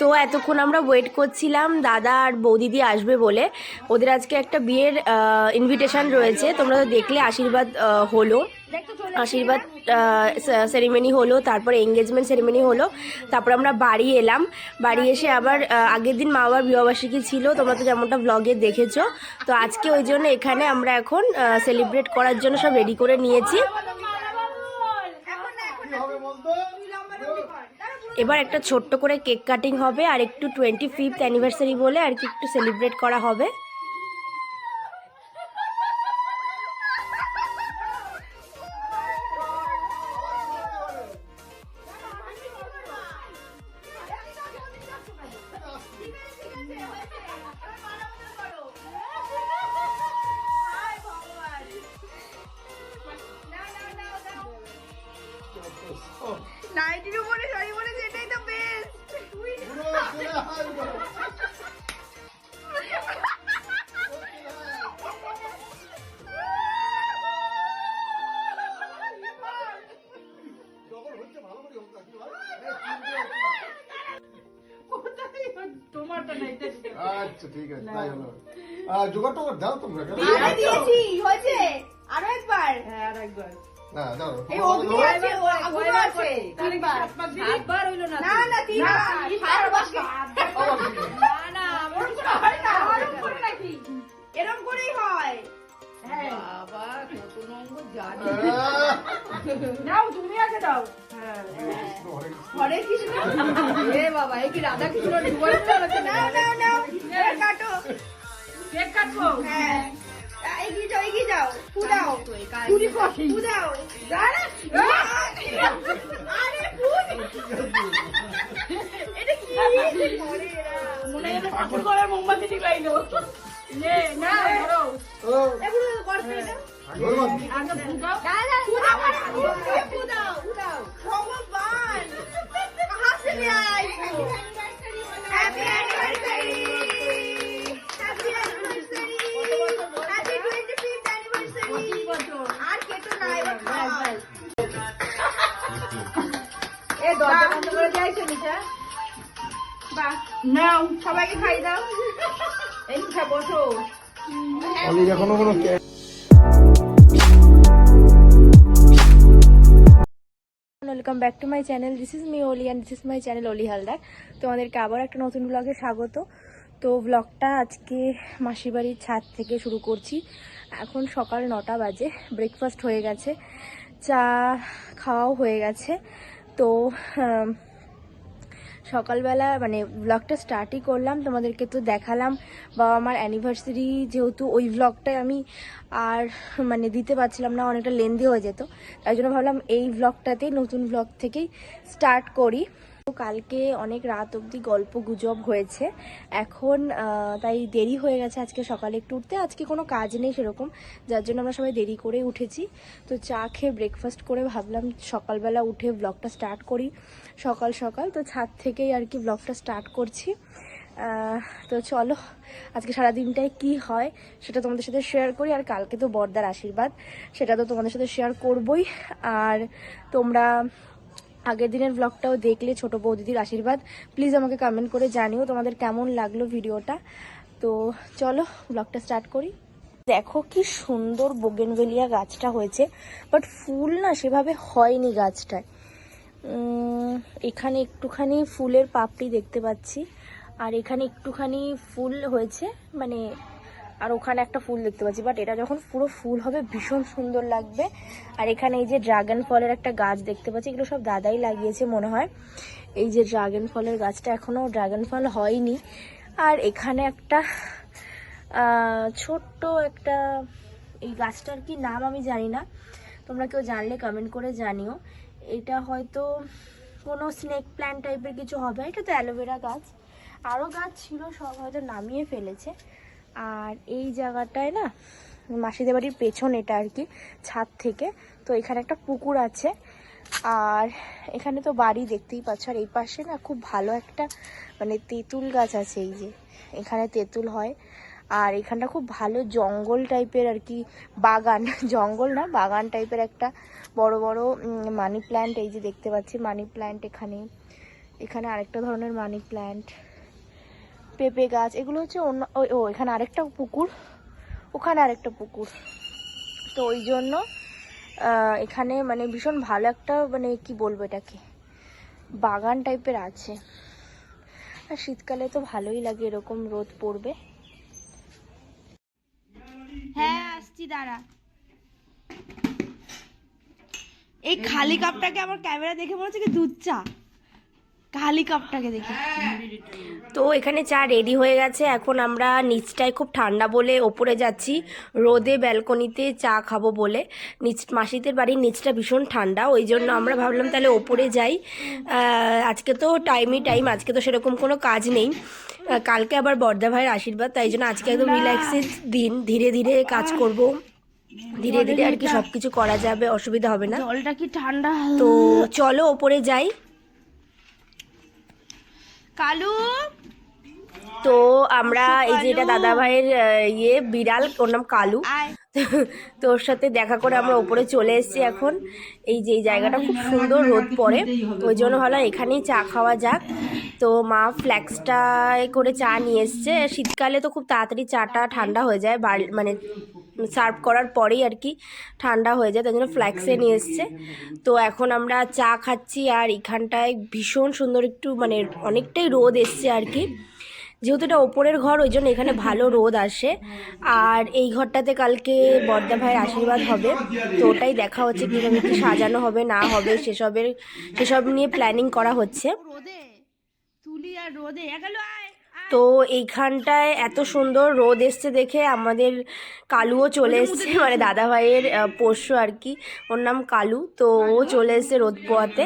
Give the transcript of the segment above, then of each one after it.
তো এতক্ষণ আমরা ওয়েট করছিলাম দাদা আর বৌদিদি আসবে বলে। ওদের আজকে একটা বিয়ের ইনভিটেশন রয়েছে, তোমরা তো দেখলে। আশীর্বাদ হলো, আশীর্বাদ সেরিমনি হলো, তারপরে এঙ্গেজমেন্ট সেরিমনি হলো, তারপর আমরা বাড়ি এলাম। বাড়ি এসে আবার আগের দিন মা বাবার বিবাহবার্ষিকী ছিল, তোমরা তো যেমনটা ব্লগে দেখেছো। তো আজকে ওই জন্য এখানে আমরা এখন সেলিব্রেট করার জন্য সব রেডি করে নিয়েছি। এবার একটা ছোট্ট করে কেক কাটিং হবে আর একটু 25th অ্যানিভার্সারি বলে আর কি একটু সেলিব্রেট করা হবে। নাইটির উপরে শাড়ি পরেছে, এটাই তো বেস্ট। আচ্ছা ঠিক আছে, তাই হলো। জোগাড় টোগাড় দাও তোমরা। দিয়েছি, হয়েছে। আরো একবার। হ্যাঁ আর একবার না দাও। এই অগ্নি আছে, ও আগুন আছে। তিনবার। সাতবার হইলো না না না তিনবার। না না আমার কোনো হয় না, এরকম করে নাকি? এরকম করেই হয়। বাবা কত নম্বর জানি। নাও তুমি আগে দাও। হরে কৃষ্ণ। এ বাবা এই কি রাধা কৃষ্ণ ডুবাই চলেছে না। নাও নাও নাও। এবার কাটো। কেক কাটবো। হ্যাঁ। এগিয়ে যাও, এগিয়ে যাও। ফু দাও। পুরি কষি ফু দাও। দাঁড়া। আরে ফু। এটা কি? করে এরা। মনে হয় ঠাকুর ঘরের মোমবাতি নিবাইলো। নে না ধরো এগুলো করতে এটা। আগে ফুটাও। দাঁড়া। ফু দাও। ফু দাও। ফু দাও। ভগবান। कहां से ले आए? Happy anniversary. Happy anniversary. Happy 25th anniversary. আর কেটো না, এবার খাও। এ দরজা বন্ধ করে যাইছো নিশা। বাহ, নাও সবাইকে খাই দাও। এই নিশা বসো। অলি এখনো কোনো welcome back to my channel. This is me Oli and this is my channel Oli Haldar. তোমাদেরকে আবার একটা নতুন ব্লগে স্বাগত। তো ব্লগটা আজকে মাসির বাড়ির ছাদ থেকে শুরু করছি। এখন সকাল 9টা বাজে, ব্রেকফাস্ট হয়ে গেছে, চা খাওয়াও হয়ে গেছে। তো সকালবেলা মানে ব্লগটা স্টার্টই করলাম, তোমাদেরকে তো দেখালাম। বাবা আমার অ্যানিভার্সারি যেহেতু, ওই ব্লগটাই আমি আর মানে দিতে পারছিলাম না, অনেকটা লেন্দি হয়ে যেত। তাই জন্য ভাবলাম এই ব্লগটাতেই নতুন ব্লগ থেকেই স্টার্ট করি। তো কালকে অনেক রাত অবধি গল্প গুজব হয়েছে, এখন তাই দেরি হয়ে গেছে আজকে সকালে একটু উঠতে। আজকে কোনো কাজ নেই সেরকম, যার জন্য আমরা সবাই দেরি করে উঠেছি। তো চা খেয়ে ব্রেকফাস্ট করে ভাবলাম সকালবেলা উঠে ব্লগটা স্টার্ট করি সকাল সকাল। তো ছাদ থেকেই আর কি ব্লগটা স্টার্ট করছি। তো চলো আজকে সারাদিনটায় কি হয় সেটা তোমাদের সাথে শেয়ার করি। আর কালকে তো বড়দার আশীর্বাদ, সেটা তো তোমাদের সাথে শেয়ার করবই। আর তোমরা আগের দিনের ব্লগটাও দেখলে, ছোট বৌদিদির আশীর্বাদ। প্লিজ আমাকে কমেন্ট করে জানিও তোমাদের কেমন লাগলো ভিডিওটা। তো চলো ব্লগটা স্টার্ট করি। দেখো কি সুন্দর বোগেনভেলিয়া গাছটা হয়েছে, বাট ফুল না সেভাবে হয়নি গাছটায়। এখানে একটুখানি ফুলের পাপড়ি দেখতে পাচ্ছি, আর এখানে একটুখানি ফুল হয়েছে মানে, আর ওখানে একটা ফুল দেখতে পাচ্ছি। বাট এটা যখন পুরো ফুল হবে ভীষণ সুন্দর লাগবে। আর এখানে এই যে ড্রাগন ফলের একটা গাছ দেখতে পাচ্ছি, এগুলো সব দাদাই লাগিয়েছে মনে হয়। এই যে ড্রাগন ফলের গাছটা, এখনো ড্রাগন ফল হয়নি। আর এখানে একটা ছোট্ট একটা, এই গাছটার কি নাম আমি জানি না, তোমরা কেউ জানলে কমেন্ট করে জানিও। এটা হয়তো কোনো স্নেক প্ল্যান্ট টাইপের কিছু হবে। এটা তো অ্যালোভেরা গাছ, আরও গাছ ছিল সব হয়তো নামিয়ে ফেলেছে। আর এই জায়গাটায় না মাসিদের বাড়ির পেছন, এটা আর কি ছাদ থেকে। তো এখানে একটা পুকুর আছে, আর এখানে তো বাড়ি দেখতেই পাচ্ছ। আর এই পাশে না খুব ভালো একটা মানে তেঁতুল গাছ আছে, এই যে এখানে তেঁতুল হয়। আর এখানটা খুব ভালো জঙ্গল টাইপের আর কি, বাগান, জঙ্গল না বাগান টাইপের একটা বড় বড় মানি প্ল্যান্ট, এই যে দেখতে পাচ্ছি মানি প্ল্যান্ট এখানে। এখানে আরেকটা ধরনের মানি প্ল্যান্ট, পেঁপে গাছ, এগুলো হচ্ছে অন্য এখানে আরেকটা পুকুর, ওখানে আরেকটা পুকুর। তো ওই জন্য এখানে মানে ভীষণ ভালো একটা মানে কি বলবো এটাকে, বাগান টাইপের আছে। আর শীতকালে তো ভালোই লাগে, এরকম রোদ পড়বে। হ্যাঁ আসছি, দাঁড়া। এই খালি কাপটাকে আমার ক্যামেরা দেখে মনে হচ্ছে কি দুধ চা, খালি কাপটাকে দেখে। তো এখানে চা রেডি হয়ে গেছে, এখন আমরা নিচটায় খুব ঠান্ডা বলে ওপরে যাচ্ছি রোদে ব্যালকনিতে চা খাবো বলে। মাসিদের বাড়ির নিচটা ভীষণ ঠান্ডা, ওই জন্য আমরা ভাবলাম তাহলে ওপরে যাই। আজকে তো টাইম, আজকে তো সেরকম কোনো কাজ নেই, কালকে আবার বর্দা ভাইয়ের আশীর্বাদ, তাই জন্য আজকে একদম রিল্যাক্সের দিন, ধীরে ধীরে কাজ করব, ধীরে ধীরে আর কি সব কিছু করা যাবে, অসুবিধা হবে না। জলটা কি ঠান্ডা, তো চলো ওপরে যাই। কালু, তো আমরা এই যে এটা দাদা ভাইয়ের বিড়াল, ওর নাম কালু। তো ওর সাথে দেখা করে আমরা ওপরে চলে এসেছি এখন। এই যে এই জায়গাটা খুব সুন্দর, রোদ পড়ে, ওই জন্য ভালো এখানেই চা খাওয়া যাক। তো মা ফ্ল্যাক্সটায় করে চা নিয়ে এসছে, শীতকালে তো খুব তাড়াতাড়ি চাটা ঠান্ডা হয়ে যায়, মানে সার্ভ করার পরেই আর কি ঠান্ডা হয়ে যায়, তাই জন্য ফ্ল্যাক্সে নিয়ে এসছে। তো এখন আমরা চা খাচ্ছি, আর এখানটায় ভীষণ সুন্দর একটু মানে অনেকটাই রোদ এসছে আর কি, যেহেতু এটা ওপরের ঘর ওই জন্য এখানে ভালো রোদ আসে। আর এই ঘরটাতে কালকে বর্দা ভাইয়ের আশীর্বাদ হবে, তো ওটাই দেখা হচ্ছে কীভাবে কি সাজানো হবে না হবে, সেসব নিয়ে প্ল্যানিং করা হচ্ছে। তো এইখানটায় এত সুন্দর রোদ এসছে দেখে আমাদের কালুও চলে এসছে, মানে দাদা ভাইয়ের পোষ্য আর কি, ওর নাম কালু। তো ও চলে এসছে রোদ পোয়াতে।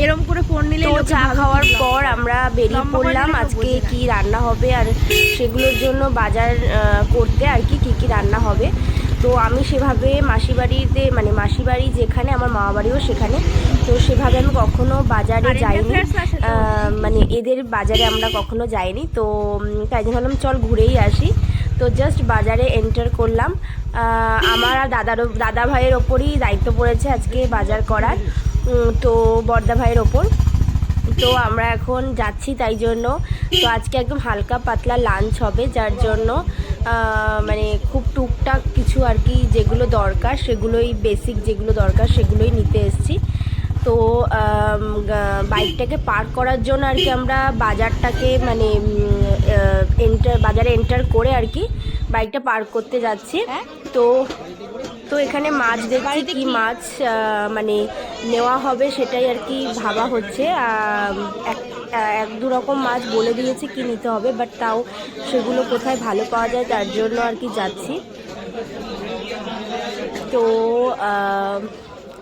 এরকম করে ফোন নিলে চা খাওয়ার পর আমরা বেরিয়ে পড়লাম আজকে কি রান্না হবে আর সেগুলোর জন্য বাজার করতে আর কি কি রান্না হবে। তো আমি সেভাবে মাসিবাড়িতে, মানে মাসিবাড়ি যেখানে আমার মামা বাড়িও সেখানে, তো সেভাবে আমি কখনো বাজারে যাইনি, মানে এদের বাজারে আমরা কখনো যাইনি। তো তাই জন্য ভাবলাম চল ঘুরেই আসি। তো জাস্ট বাজারে এন্টার করলাম, আমার আর দাদা ভাইয়ের ওপরই দায়িত্ব পড়েছে আজকে বাজার করার, তো বর্দা ভাইয়ের ওপর। তো আমরা এখন যাচ্ছি তাই জন্য। তো আজকে একদম হালকা পাতলা লাঞ্চ হবে, যার জন্য মানে খুব টুকটাক কিছু আর কি যেগুলো দরকার, সেগুলোই বেসিক যেগুলো দরকার সেগুলোই নিতে এসেছি। তো বাইকটাকে পার্ক করার জন্য আর কি আমরা বাজারটাকে মানে বাজারে এন্টার করে আর কি বাইকটা পার্ক করতে যাচ্ছি। তো এখানে মাছ দেখছি, কি মাছ মানে নেওয়া হবে সেটাই আর কি ভাবা হচ্ছে। এক দু রকম মাছ বলে দিয়েছে কি নিতে হবে, বাট তাও সেগুলো কোথায় ভালো পাওয়া যায় তার জন্য আর কি যাচ্ছি। তো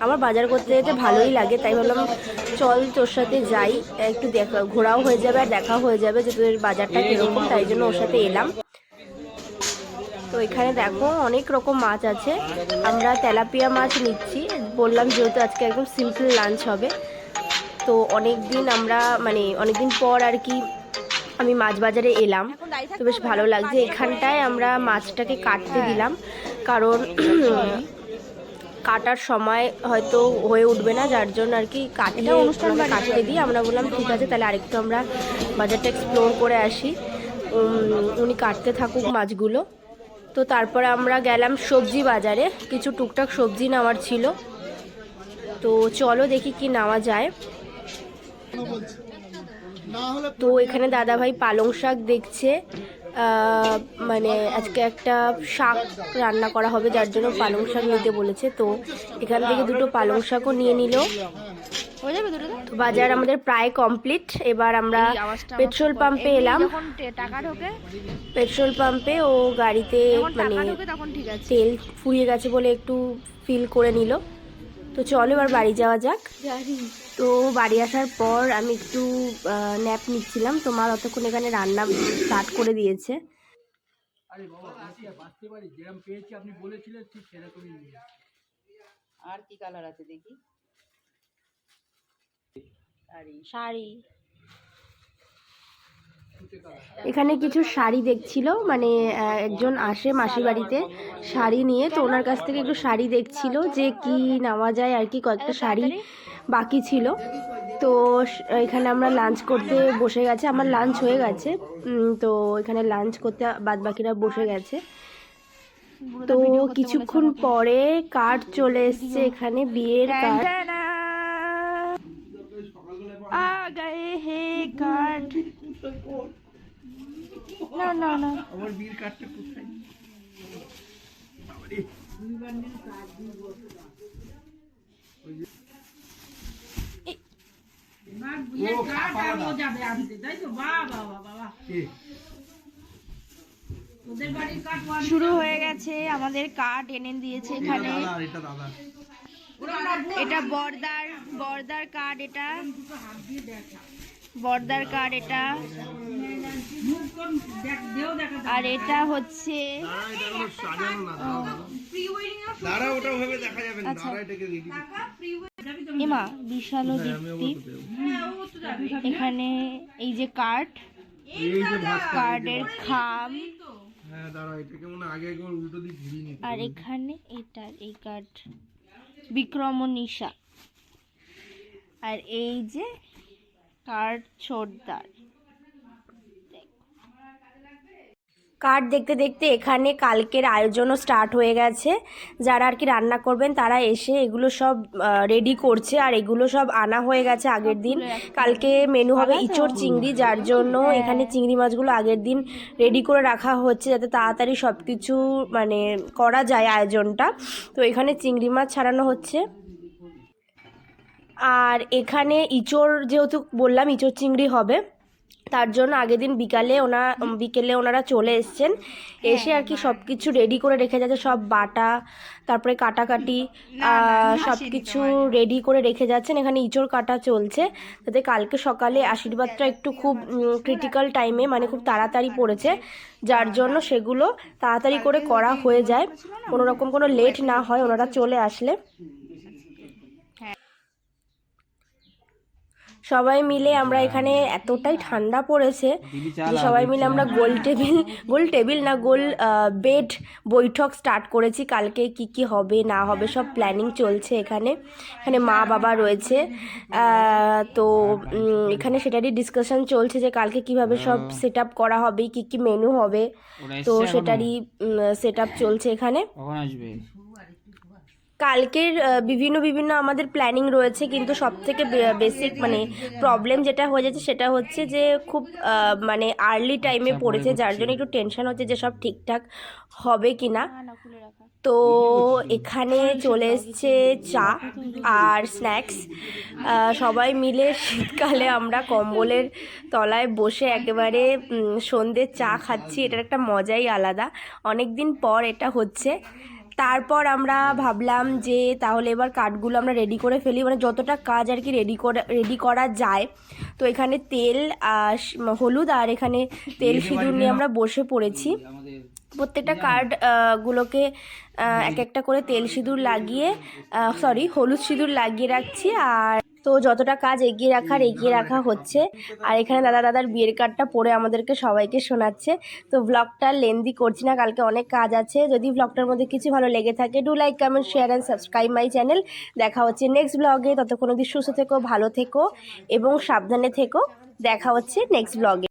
আমার বাজার করতে যেতে ভালোই লাগে, তাই ভাবলাম চল তোর সাথে যাই, একটু ঘোরাও হয়ে যাবে আর দেখাও হয়ে যাবে যে তোদের বাজারটা কীরকম, তাই জন্য ওর সাথে এলাম। তো এখানে দেখো অনেক রকম মাছ আছে, আমরা তেলাপিয়া মাছ নিচ্ছি, বললাম যেহেতু আজকে একদম সিম্পল লাঞ্চ হবে। তো অনেকদিন পর আর কি আমি মাছ বাজারে এলাম, তো বেশ ভালো লাগছে। এখানটায় আমরা মাছটাকে কাটতে দিলাম, কারণ কাটার সময় হয়তো হয়ে উঠবে না, যার জন্য আর কি কাটতে দিই। আমরা বললাম ঠিক আছে, তাহলে আরেকটু আমরা বাজারটা এক্সপ্লোর করে আসি, উনি কাটতে থাকুক মাছগুলো। তো তারপরে আমরা গেলাম সবজি বাজারে, কিছু টুকটাক সবজি নেওয়ার ছিল, তো চলো দেখি কি নেওয়া যায়। তো এখানে দাদাভাই পালং শাক দেখছে, মানে আজকে একটা শাক রান্না করা হবে, যার জন্য পালং শাক নিতে বলেছে। তো এখান থেকে দুটো পালং শাকও নিয়ে নিল। তো বাজার আমাদের প্রায় কমপ্লিট, এবার আমরা পেট্রোল পাম্পে এলাম। পেট্রোল পাম্পে ও গাড়িতে মানে তেল ফুরিয়ে গেছে বলে একটু ফিল করে নিল। তো চলো এবার বাড়ি যাওয়া যাক। তো বাড়ি আসার পর আমি একটু ন্যাপ নিচ্ছিলাম, তো মা ততক্ষণ এখানে রান্না স্টার্ট করে দিয়েছে। আর কি কালার আছে দেখি, শাড়ি এখানে কিছু শাড়ি দেখছিল, মানে একজন আসে মাসির বাড়িতে শাড়ি নিয়ে, তো ওনার কাছ থেকে একটু শাড়ি দেখছিল যে কি নেওয়া যায় আর কি। কয়েকটা শাড়ি বাকি ছিল, তো এখানে আমরা লাঞ্চ করতে বসে গেছে। আমার লাঞ্চ হয়ে গেছে, তো এখানে লাঞ্চ করতে বাদ বাকিরা বসে গেছে। তো কিছুক্ষণ পরে কার্ড চলে এসছে এখানে, বিয়ের কার্ড। আ গায়ে হে কার্ড, না না না, আমার বিয়ের কার্ডটা কোথায়? যাবে আনতে, তাই তো? বাবা বাবা, ওদের বাড়ির কাঠ শুরু হয়ে গেছে। আমাদের কার্ড এনে দিয়েছে এখানে। এটা বর্দার কার্ড, এটা বর্দার কার্ড এটা। আর এটা হচ্ছে এমা বিশাল দীপ্তি। এখানে এই যে কার্ড, কার্ডের খাম। আর এখানে এটার এই কার্ড বিক্রম ও নিশা। আর এই যে কার্ড ছোটদার। কার্ড দেখতে দেখতে এখানে কালকের আয়োজনও স্টার্ট হয়ে গেছে। যারা আর কি রান্না করবেন তারা এসে এগুলো সব রেডি করছে, আর এগুলো সব আনা হয়ে গেছে আগের দিন। কালকে মেনু হবে ইঁচড় চিংড়ি, যার জন্য এখানে চিংড়ি মাছগুলো আগের দিন রেডি করে রাখা হচ্ছে যাতে তাড়াতাড়ি সব কিছু মানে করা যায় আয়োজনটা। তো এখানে চিংড়ি মাছ ছাড়ানো হচ্ছে। আর এখানে ইঁচড়, যেহেতু বললাম ইঁচড় চিংড়ি হবে, তার জন্য আগের দিন বিকেলে ওনারা চলে এসছেন। এসে আর কি সব কিছু রেডি করে রেখে যাচ্ছে, সব বাটা, তারপরে কাটাকাটি সব কিছু রেডি করে রেখে যাচ্ছেন। এখানে ইঁচড় কাটা চলছে, যাতে কালকে সকালে আশীর্বাদটা একটু খুব ক্রিটিক্যাল টাইমে, মানে খুব তাড়াতাড়ি পড়েছে, যার জন্য সেগুলো তাড়াতাড়ি করে করা হয়ে যায়, কোনো রকম কোনো লেট না হয় ওনারা চলে আসলে। সবাই মিলে আমরা এখানে, এতটাই ঠান্ডা পড়েছে যে সবাই মিলে আমরা গোল বেড বৈঠক স্টার্ট করেছি। কালকে কি কি হবে না হবে সব প্ল্যানিং চলছে এখানে। মা বাবা রয়েছে, তো এখানে সেটারই ডিসকাশন চলছে যে কালকে কিভাবে সব সেট আপ করা হবে, কি কি মেনু হবে, তো সেটারই সেট আপ চলছে এখানে। কালকের বিভিন্ন আমাদের প্ল্যানিং রয়েছে, কিন্তু সবথেকে বেসিক মানে প্রবলেম যেটা হয়ে যাচ্ছে সেটা হচ্ছে যে খুব মানে আর্লি টাইমে পড়েছে, যার জন্য একটু টেনশন হচ্ছে যে সব ঠিকঠাক হবে কি না। তো এখানে চলে এসছে চা আর স্ন্যাক্স। সবাই মিলে শীতকালে আমরা কম্বলের তলায় বসে একেবারে সন্ধ্যের চা খাচ্ছি, এটার একটা মজাই আলাদা। অনেক দিন পর এটা হচ্ছে। তারপর আমরা ভাবলাম যে তাহলে এবার কার্ডগুলো আমরা রেডি করে ফেলি, মানে যতটা কাজ আর কি রেডি করা যায়। তো এখানে তেল, হলুদ আর এখানে তেল সিঁদুর নিয়ে আমরা বসে পড়েছি। প্রত্যেকটা কার্ড গুলোকে এক একটা করে তেল সিঁদুর লাগিয়ে, হলুদ সিঁদুর লাগিয়ে রাখছি। আর তো যতটা কাজ এগিয়ে রাখা হচ্ছে। আর এখানে দাদার বিয়ের কার্ডটা পড়ে আমাদেরকে সবাইকে শোনাচ্ছে। তো ব্লগটা লেন্দি করছি না, কালকে অনেক কাজ আছে। যদি ব্লগটার মধ্যে কিছু ভালো লেগে থাকে, do like, comment, share and subscribe my channel. দেখা হচ্ছে নেক্সট ব্লগে। ততক্ষণ অবধি সুস্থ থেকো, ভালো থেকো এবং সাবধানে থেকো। দেখা হচ্ছে নেক্সট ব্লগে।